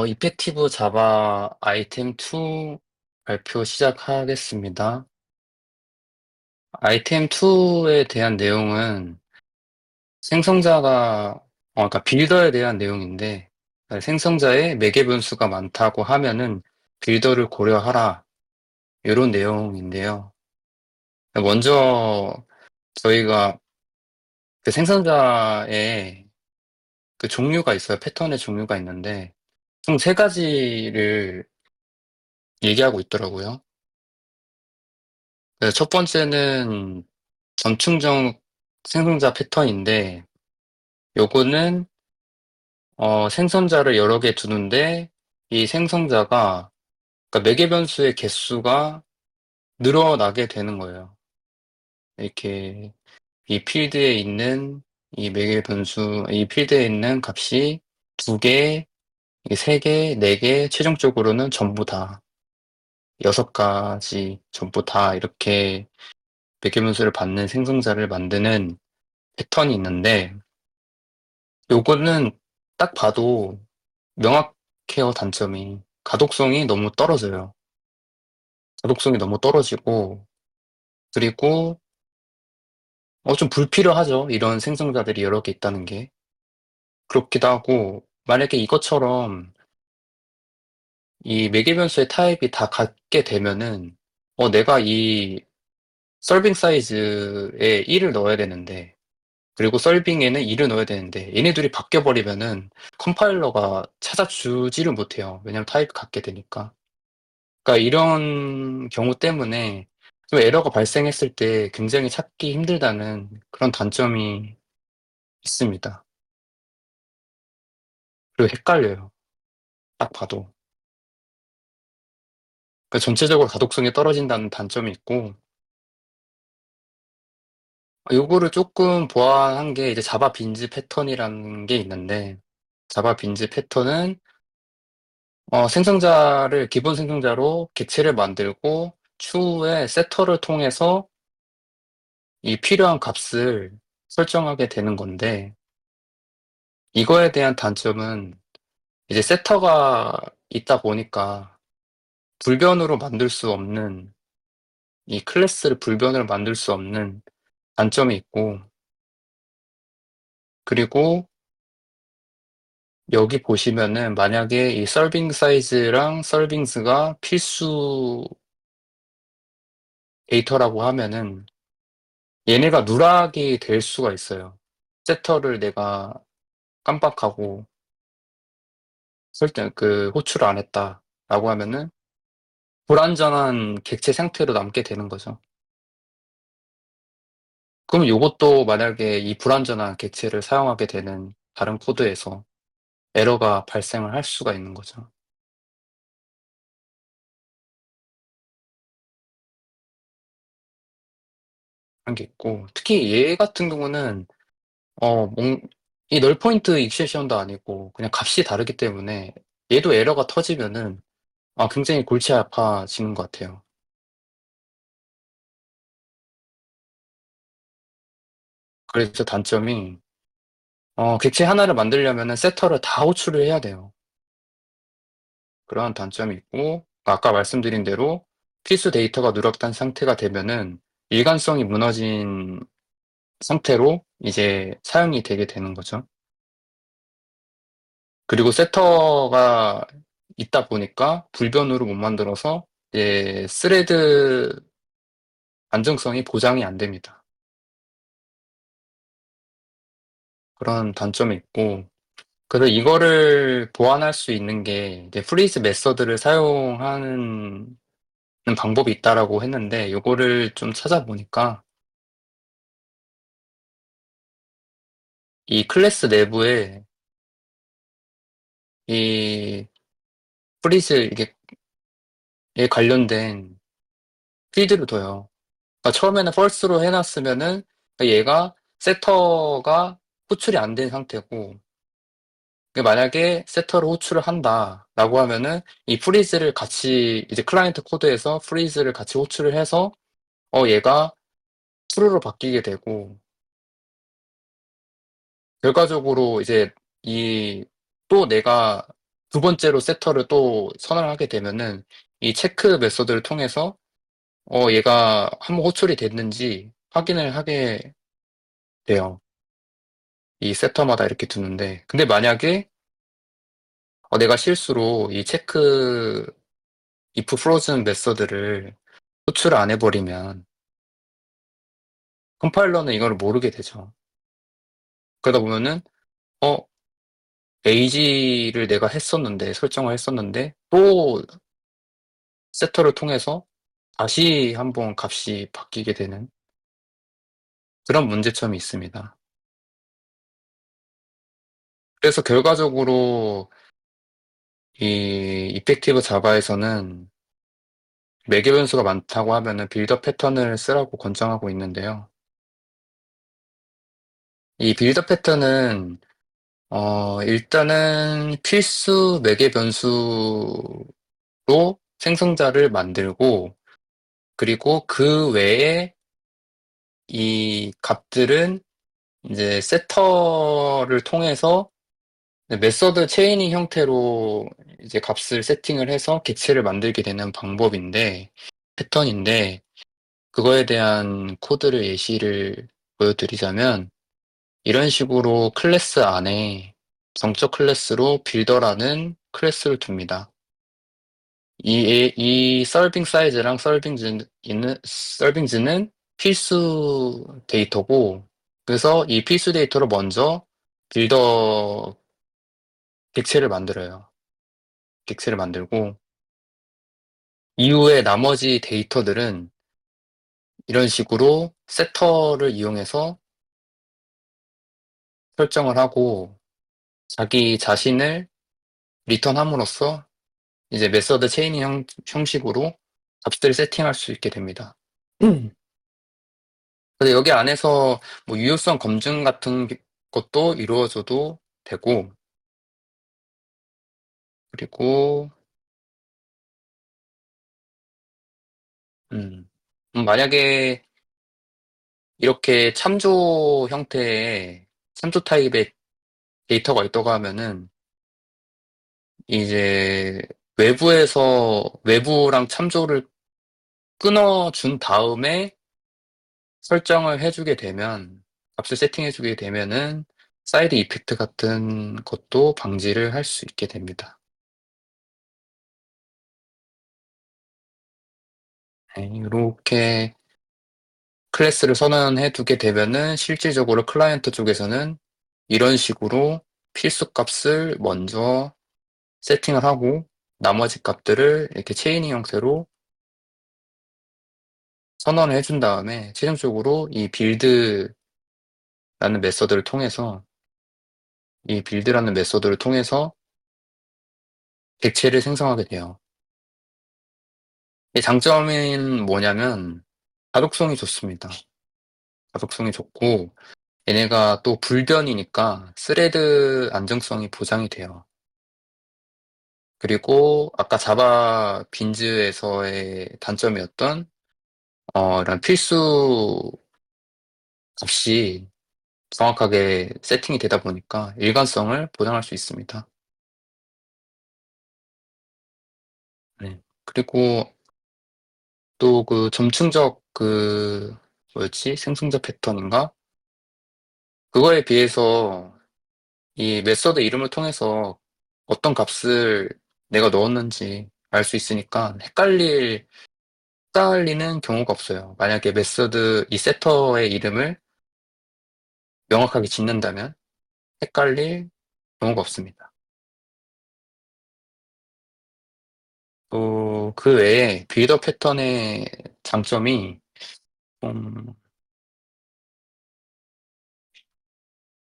이펙티브 자바 아이템 2 발표 시작하겠습니다. 아이템 2에 대한 내용은 생성자가, 그러니까 빌더에 대한 내용인데, 생성자의 매개 변수가 많다고 하면은 빌더를 고려하라. 이런 내용인데요. 먼저 저희가 그 생성자의 그 종류가 있어요. 패턴의 종류가 있는데, 총 세 가지를 얘기하고 있더라고요. 첫 번째는 전충적 생성자 패턴인데 요거는 생성자를 여러 개 두는데 이 생성자가 그러니까 매개 변수의 개수가 늘어나게 되는 거예요. 이렇게 이 필드에 있는 이 매개 변수 이 필드에 있는 값이 2개, 3개, 4개, 최종적으로는 전부 다 6가지 전부 다 이렇게 매개 변수를 받는 생성자를 만드는 패턴이 있는데 요거는 딱 봐도 명확해요, 단점이. 가독성이 너무 떨어져요. 가독성이 너무 떨어지고, 그리고, 좀 불필요하죠. 이런 생성자들이 여러 개 있다는 게. 그렇기도 하고, 만약에 이것처럼 이 매개 변수의 타입이 다 같게 되면은, 내가 이 서빙 사이즈에 1을 넣어야 되는데, 그리고 서빙에는 2를 넣어야 되는데, 얘네 둘이 바뀌어버리면은 컴파일러가 찾아주지를 못해요. 왜냐면 타입이 같게 되니까. 그러니까 이런 경우 때문에 좀 에러가 발생했을 때 굉장히 찾기 힘들다는 그런 단점이 있습니다. 그리고 헷갈려요. 딱 봐도. 그러니까 전체적으로 가독성이 떨어진다는 단점이 있고, 요거를 조금 보완한 게 이제 자바 빈즈 패턴이라는 게 있는데, 자바 빈즈 패턴은 생성자를 기본 생성자로 객체를 만들고 추후에 세터를 통해서 이 필요한 값을 설정하게 되는 건데, 이거에 대한 단점은 이제 세터가 있다 보니까 불변으로 만들 수 없는 이 클래스를 불변으로 만들 수 없는 단점이 있고, 그리고 여기 보시면은 만약에 이 서빙 사이즈랑 서빙스가 필수 데이터라고 하면은 얘네가 누락이 될 수가 있어요. 세터를 내가 깜빡하고 설정 호출을 안 했다라고 하면은 불완전한 객체 상태로 남게 되는 거죠. 그럼 요것도 만약에 이 불완전한 객체를 사용하게 되는 다른 코드에서 에러가 발생을 할 수가 있는 거죠. 그런 게 있고, 특히 얘 같은 경우는 어, 몽, 이 널 포인트 익셉션도 아니고 그냥 값이 다르기 때문에 얘도 에러가 터지면은 굉장히 골치 아파지는 것 같아요. 그래서 단점이 객체 하나를 만들려면은 세터를 다 호출을 해야 돼요. 그런 단점이 있고, 아까 말씀드린 대로 필수 데이터가 누락된 상태가 되면은 일관성이 무너진 상태로 이제 사용이 되게 되는 거죠. 그리고 세터가 있다 보니까 불변으로 못 만들어서 이제 스레드 안정성이 보장이 안 됩니다. 그런 단점이 있고, 그래서 이거를 보완할 수 있는 게 이제 프리즈 메서드를 사용하는 방법이 있다라고 했는데, 요거를 좀 찾아보니까 이 클래스 내부에 이 프리즈 이게 에 관련된 필드를 둬요. 그러니까 처음에는 false로 해놨으면은 얘가 세터가 호출이 안 된 상태고, 만약에 세터를 호출을 한다라고 하면은 이 프리즈를 같이 이제 클라이언트 코드에서 프리즈를 같이 호출을 해서 얘가 true로 바뀌게 되고, 결과적으로 이제 이 또 내가 두 번째로 세터를 또 선언을 하게 되면은 이 체크 메서드를 통해서 얘가 한번 호출이 됐는지 확인을 하게 돼요. 이 세터마다 이렇게 두는데. 근데 만약에 내가 실수로 이 체크 if frozen 메서드를 호출을 안 해버리면 컴파일러는 이걸 모르게 되죠. 그러다 보면은 어, 에이지를 내가 했었는데, 설정을 했었는데, 또 세터를 통해서 다시 한번 값이 바뀌게 되는 그런 문제점이 있습니다. 그래서 결과적으로 이 이펙티브 자바에서는 매개 변수가 많다고 하면은 빌더 패턴을 쓰라고 권장하고 있는데요. 이 빌더 패턴은 일단은 필수 매개 변수로 생성자를 만들고, 그리고 그 외에 이 값들은 이제 세터를 통해서 메서드 체이닝 형태로 이제 값을 세팅을 해서 객체를 만들게 되는 방법인데, 패턴인데, 그거에 대한 코드를 예시를 보여드리자면, 이런 식으로 클래스 안에 정적 클래스로 빌더라는 클래스를 둡니다. 이 서빙 사이즈랑 서빙즈는 필수 데이터고, 그래서 이 필수 데이터로 먼저 빌더 객체를 만들어요. 객체를 만들고, 이후에 나머지 데이터들은 이런 식으로 세터를 이용해서 설정을 하고, 자기 자신을 리턴함으로써 이제 메서드 체이닝 형식으로 값들을 세팅할 수 있게 됩니다. 근데 여기 안에서 뭐 유효성 검증 같은 것도 이루어져도 되고, 그리고 만약에 이렇게 참조 형태의 참조 타입의 데이터가 있다고 하면은 이제 외부랑 참조를 끊어준 다음에 설정을 해주게 되면, 값을 세팅해주게 되면은 사이드 이펙트 같은 것도 방지를 할 수 있게 됩니다. 네, 이렇게 클래스를 선언해 두게 되면은 실질적으로 클라이언트 쪽에서는 이런 식으로 필수 값을 먼저 세팅을 하고, 나머지 값들을 이렇게 체이닝 형태로 선언을 해준 다음에 최종적으로 메서드를 통해서 이 빌드라는 메서드를 통해서 객체를 생성하게 돼요. 이 장점은 뭐냐면 가독성이 좋습니다. 가독성이 좋고, 얘네가 또 불변이니까 스레드 안정성이 보장이 돼요. 그리고 아까 자바 빈즈에서의 단점이었던 이런 필수 값이 정확하게 세팅이 되다 보니까 일관성을 보장할 수 있습니다. 네. 그리고 또 그 점층적 뭐였지? 생성자 패턴인가? 그거에 비해서 이 메서드 이름을 통해서 어떤 값을 내가 넣었는지 알 수 있으니까 헷갈리는 경우가 없어요. 만약에 이 세터의 이름을 명확하게 짓는다면 헷갈릴 경우가 없습니다. 또 그 외에 빌더 패턴의 장점이 좀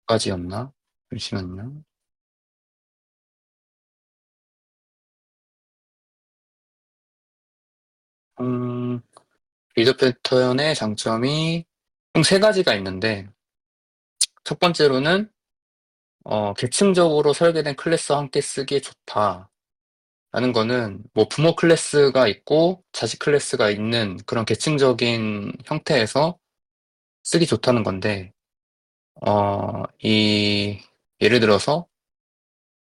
가지였나? 잠시만요. 음, 빌더 패턴의 장점이 총 세 가지가 있는데, 첫 번째로는 계층적으로 설계된 클래스와 함께 쓰기에 좋다. 라는 거는 뭐 부모 클래스가 있고 자식 클래스가 있는 그런 계층적인 형태에서 쓰기 좋다는 건데, 이 예를 들어서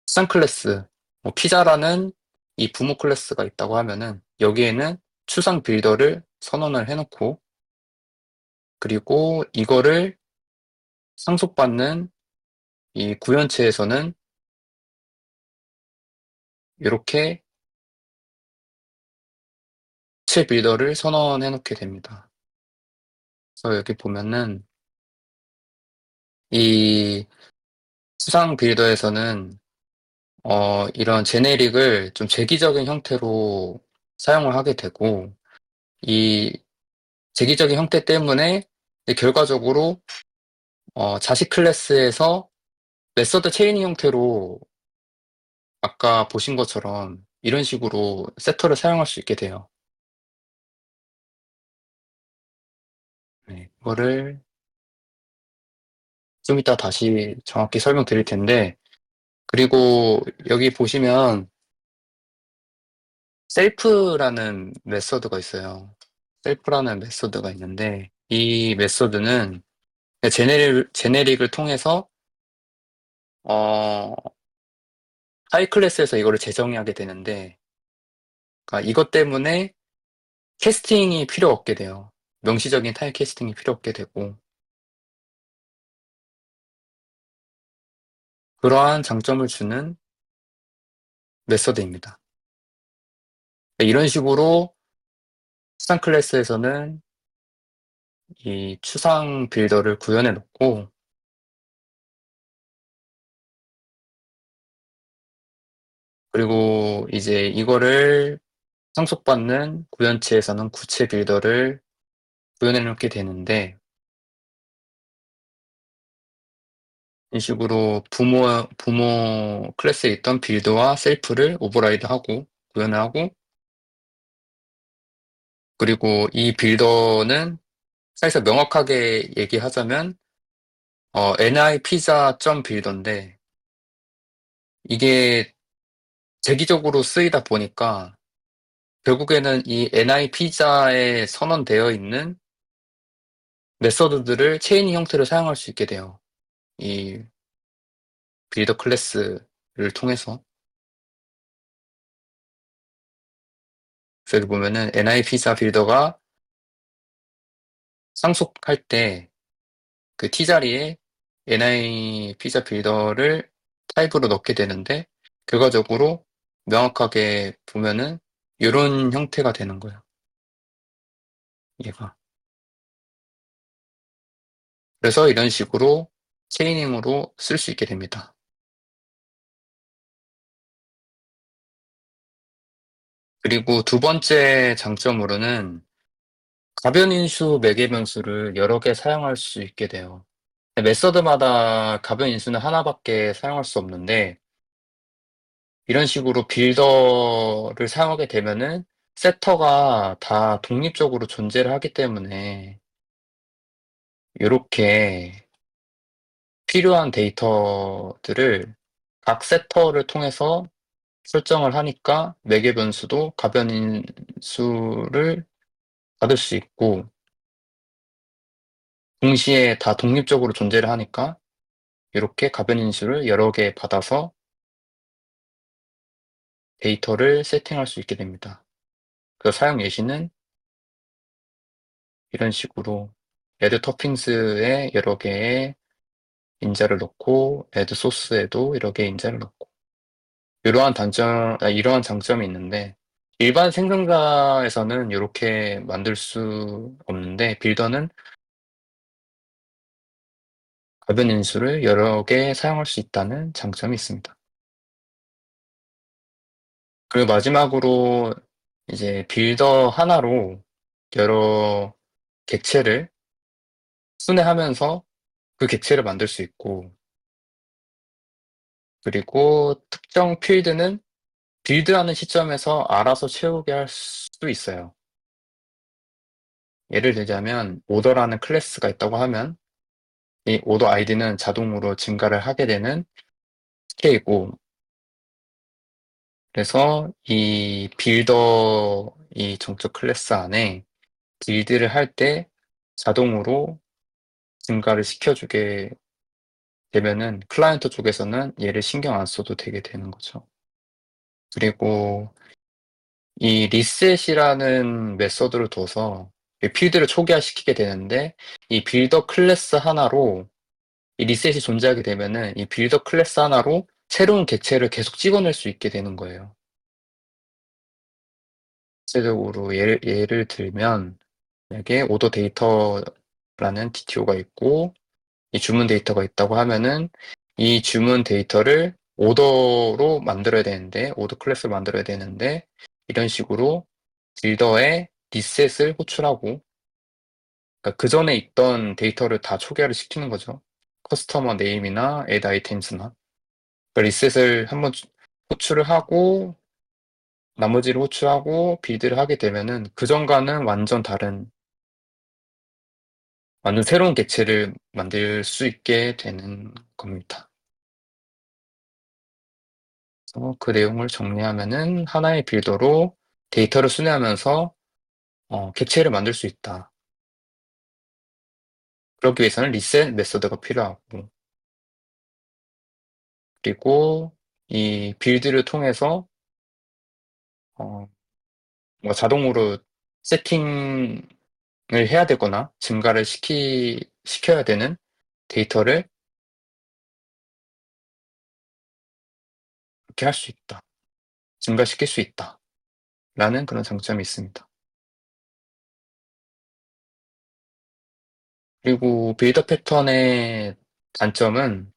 수상 클래스. 뭐 피자라는 이 부모 클래스가 있다고 하면은 여기에는 추상 빌더를 선언을 해 놓고, 그리고 이거를 상속받는 이 구현체에서는 요렇게 체 빌더를 선언해 놓게 됩니다. 그래서 여기 보면은 이 추상 빌더에서는 이런 제네릭을 좀 재기적인 형태로 사용을 하게 되고, 이 재기적인 형태 때문에 결과적으로 자식 클래스에서 메서드 체이닝 형태로 아까 보신 것처럼 이런 식으로 세터를 사용할 수 있게 돼요. 네, 이거를 좀 이따 다시 정확히 설명드릴 텐데, 그리고 여기 보시면 셀프라는 메서드가 있어요. 셀프라는 메서드가 있는데, 이 메서드는 제네릭을 통해서 어, 하이 클래스에서 이거를 재정의하게 되는데, 그러니까 이것 때문에 캐스팅이 필요 없게 돼요. 명시적인 타입 캐스팅이 필요 없게 되고, 그러한 장점을 주는 메서드입니다. 이런 식으로 추상 클래스에서는 이 추상 빌더를 구현해 놓고, 그리고 이제 이거를 상속받는 구현체에서는 구체 빌더를 구현해 놓게 되는데, 이 식으로 부모 클래스에 있던 빌드와 셀프를 오버라이드하고 구현을 하고, 그리고 이 빌더는 사실상 명확하게 얘기하자면 ni 피자 점 빌더인데, 이게 재기적으로 쓰이다 보니까 결국에는 이 ni 피자에 선언되어 있는 메서드들을 체인이 형태로 사용할 수 있게 돼요. 이 빌더 클래스를 통해서. 그래서 여기 보면은 ni 피자 빌더가 상속할 때 그 t 자리에 ni 피자 빌더를 타입으로 넣게 되는데, 결과적으로 명확하게 보면은 요런 형태가 되는 거예요, 얘가. 그래서 이런 식으로 체이닝으로 쓸 수 있게 됩니다. 그리고 두 번째 장점으로는 가변인수 매개변수를 여러 개 사용할 수 있게 돼요. 메서드마다 가변인수는 하나밖에 사용할 수 없는데, 이런 식으로 빌더를 사용하게 되면은 세터가 다 독립적으로 존재를 하기 때문에 요렇게 필요한 데이터들을 각 세터를 통해서 설정을 하니까 매개 변수도 가변인수를 받을 수 있고, 동시에 다 독립적으로 존재를 하니까 이렇게 가변인수를 여러 개 받아서 데이터를 세팅할 수 있게 됩니다. 그 사용 예시는 이런 식으로 add 토핑스에 여러 개의 인자를 넣고 add 소스에도 여러 개의 인자를 넣고, 이러한 장점이 있는데, 일반 생성자에서는 이렇게 만들 수 없는데, 빌더는 가변 인수를 여러 개 사용할 수 있다는 장점이 있습니다. 그리고 마지막으로 이제 빌더 하나로 여러 객체를 순회하면서 그 객체를 만들 수 있고, 그리고 특정 필드는 빌드하는 시점에서 알아서 채우게 할 수 있어요. 예를 들자면 오더라는 클래스가 있다고 하면 이 오더 아이디는 자동으로 증가를 하게 되는 스케이고, 그래서 이 빌더 이 정적 클래스 안에 빌드를 할 때 자동으로 증가를 시켜주게 되면은 클라이언트 쪽에서는 얘를 신경 안 써도 되게 되는 거죠. 그리고 이 리셋이라는 메서드를 둬서 이 필드를 초기화시키게 되는데 이 빌더 클래스 하나로 이 리셋이 존재하게 되면은 이 빌더 클래스 하나로 새로운 객체를 계속 찍어낼 수 있게 되는 거예요. 구체적으로 예를 들면 만약에 오더 데이터라는 DTO가 있고 이 주문 데이터가 있다고 하면은 이 주문 데이터를 오더로 만들어야 되는데 오더 클래스를 만들어야 되는데 이런 식으로 빌더에 리셋을 호출하고 그러니까 그전에 있던 데이터를 다 초기화를 시키는 거죠. 커스터머 네임이나 add items나. 그러니까 리셋을 한번 호출을 하고 나머지를 호출하고 빌드를 하게 되면은 그전과는 완전 새로운 객체를 만들 수 있게 되는 겁니다. 그래서 그 내용을 정리하면은 하나의 빌더로 데이터를 순회하면서 객체를 만들 수 있다. 그러기 위해서는 리셋 메서드가 필요하고 그리고 이 빌드를 통해서 어, 뭐 자동으로 세팅을 해야 되거나 증가를 시켜야 되는 데이터를 그렇게 할 수 있다. 증가시킬 수 있다. 라는 그런 장점이 있습니다. 그리고 빌더 패턴의 단점은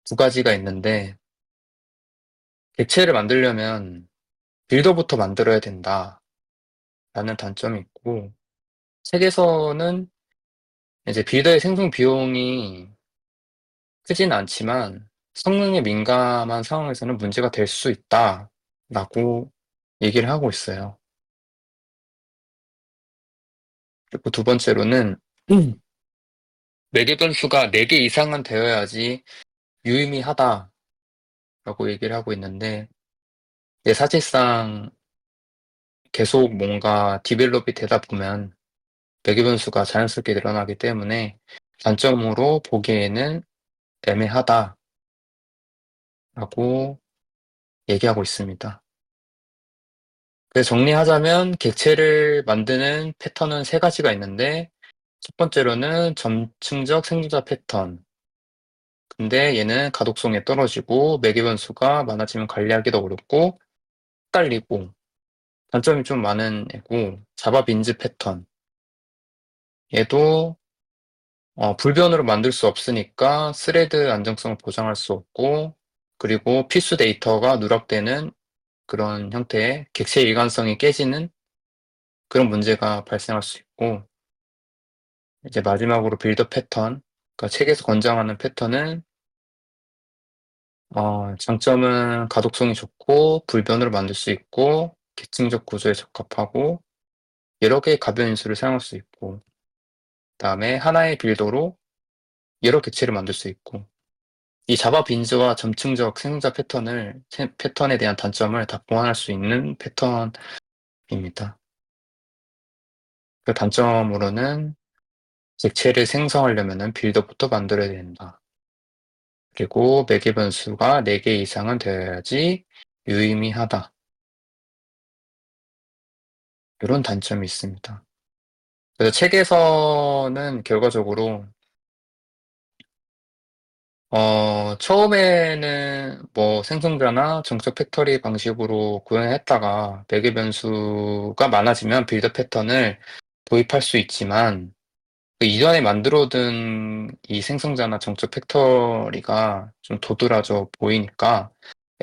두 가지가 있는데 객체를 만들려면 빌더부터 만들어야 된다라는 단점이 있고 책에서는 이제 빌더의 생성 비용이 크진 않지만 성능에 민감한 상황에서는 문제가 될 수 있다라고 얘기를 하고 있어요. 그리고 두 번째로는 매개 변수가 4개 이상은 되어야지 유의미하다라고 얘기를 하고 있는데 사실상 계속 뭔가 디벨롭이 되다 보면 매개 변수가 자연스럽게 늘어나기 때문에 단점으로 보기에는 애매하다라고 얘기하고 있습니다. 그래서 정리하자면 객체를 만드는 패턴은 세 가지가 있는데 첫 번째로는 점층적 생성자 패턴. 근데 얘는 가독성에 떨어지고 매개 변수가 많아지면 관리하기도 어렵고 헷갈리고 단점이 좀 많은 애고 자바 빈즈 패턴. 얘도 불변으로 만들 수 없으니까 스레드 안정성을 보장할 수 없고 그리고 필수 데이터가 누락되는 그런 형태의 객체 일관성이 깨지는 그런 문제가 발생할 수 있고 이제 마지막으로 빌더 패턴 그러니까 책에서 권장하는 패턴은 장점은 가독성이 좋고 불변으로 만들 수 있고 계층적 구조에 적합하고 여러 개의 가변 인수를 사용할 수 있고 그다음에 하나의 빌더로 여러 객체를 만들 수 있고 이 자바 빈즈와 점층적 생성자 패턴에 대한 단점을 다 보완할 수 있는 패턴입니다. 그 단점으로는 객체를 생성하려면은 빌더부터 만들어야 된다. 그리고 매개 변수가 4개 이상은 되어야지 유의미하다. 이런 단점이 있습니다. 그래서 책에서는 결과적으로 처음에는 뭐 생성자나 정적 팩터리 방식으로 구현했다가 매개 변수가 많아지면 빌드 패턴을 도입할 수 있지만 그 이전에 만들어둔 이 생성자나 정적 팩터리가 좀 도드라져 보이니까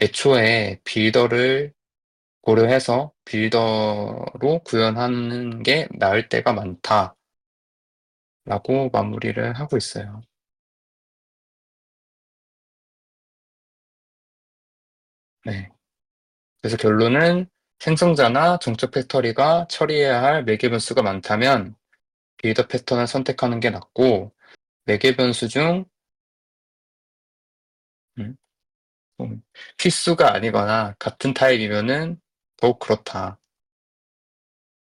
애초에 빌더를 고려해서 빌더로 구현하는 게 나을 때가 많다라고 마무리를 하고 있어요. 네. 그래서 결론은 생성자나 정적 팩터리가 처리해야 할 매개 변수가 많다면 빌더 패턴을 선택하는 게 낫고 매개 변수 중 음, 필수가 아니거나 같은 타입이면은 더욱 그렇다.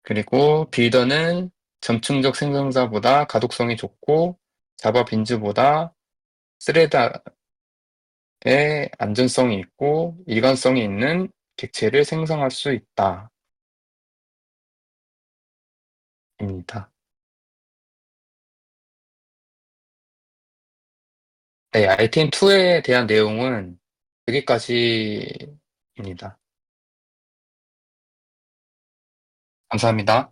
그리고 빌더는 점층적 생성자보다 가독성이 좋고 자바 빈즈보다 스레드 안전성이 있고 일관성이 있는 객체를 생성할 수 있다. 입니다. 네, RTM2에 대한 내용은 여기까지입니다. 감사합니다.